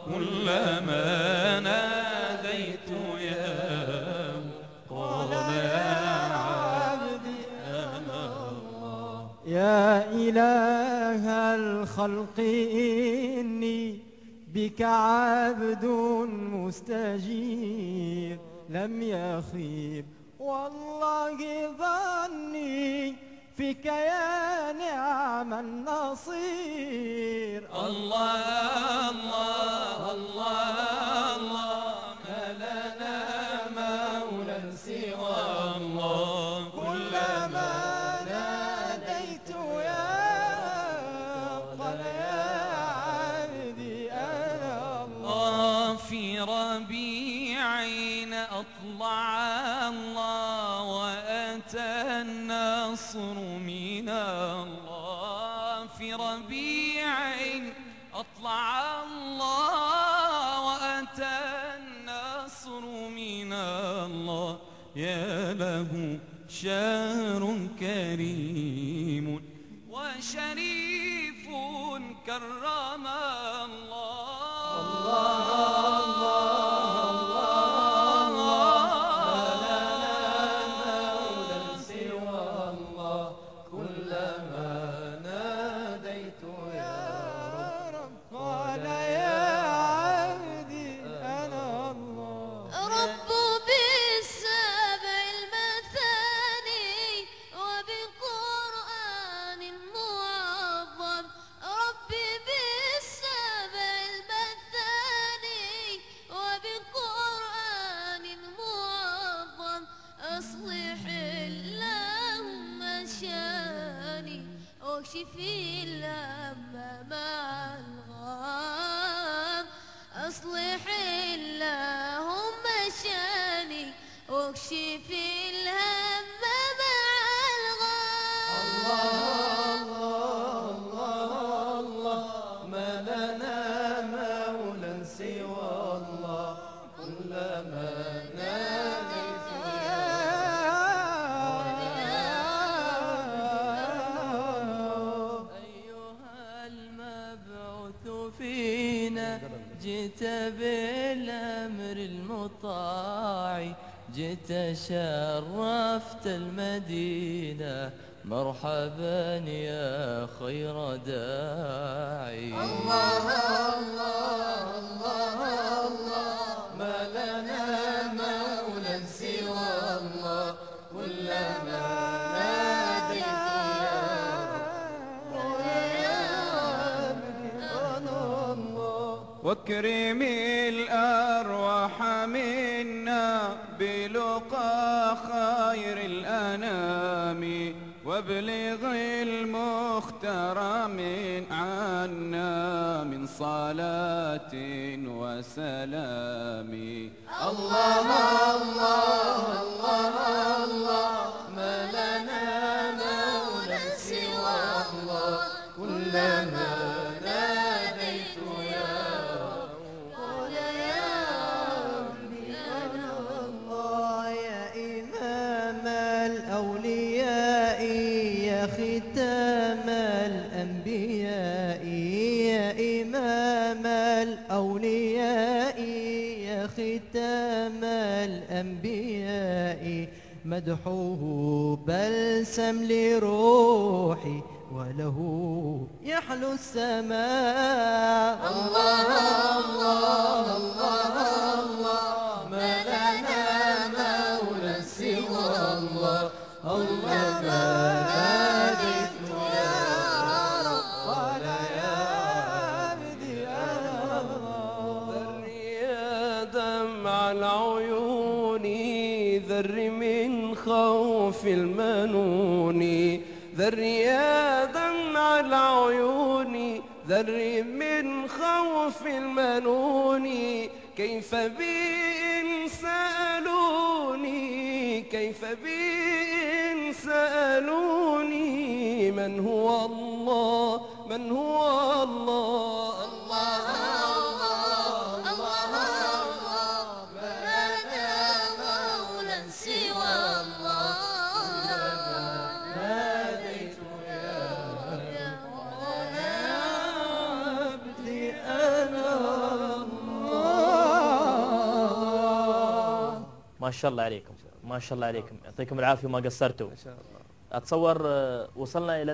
كلما ناديت يا قال يا عبدي أنا الله. يا إله الخلق إني بك عبد مستجير، لم يخيب والله ظني فيك يا نعم النصير. الله الله الله الله، ما لنا مولى سوى الله. كلما ناديت يا قال يا عبدي أنا الله. في ربيع أطلع الله وأتى النصر من الله. في ربيع أطلع الله وأتى النصر من الله. يا له شهر كريم وشريف كرم واكشف الهم مع الغام. أصلح اللهم شاني واكشف الهم مع الغام. الله الله الله، ما لنا مولى سوى الله. كلما ناديت جئت بالأمر المطاع، جئت شرفت المدينة، مرحبا يا خير داعي. الله الله الله الله، ما لنا مولى سوى الله. كلما ناديت يا واكرم الأرواح منا بلقى خير الأنام، وابلغ المختار من عنا من صلاة وسلام. الله الله الله الله، ما لنا مولى سوى الله. كلما ناديت يا قال يا ربي أنا الله. يا إمام الأولياء يا ختام الأنبياء، يا إمام الأولياء يا ختام الأنبياء، مدحه بلسم لروحي وله يحلو السماء. الله الله الله الله، ما لنا مولى سوى الله. كلما ناديت يا رب قال يا عبدي أنا الله. ذري يا دمع العيون، ذري من خوف المنون، ذري يا دمع العيون، ذري من خوف المنون. كيف بي إن سألوني، كيف بي إن سألوني، من هو الله، من هو الله. أنا ما شاء الله عليكم، ما شاء الله عليكم، يعطيكم العافيه وما قصرتوا. ما شاء الله. اتصور وصلنا الى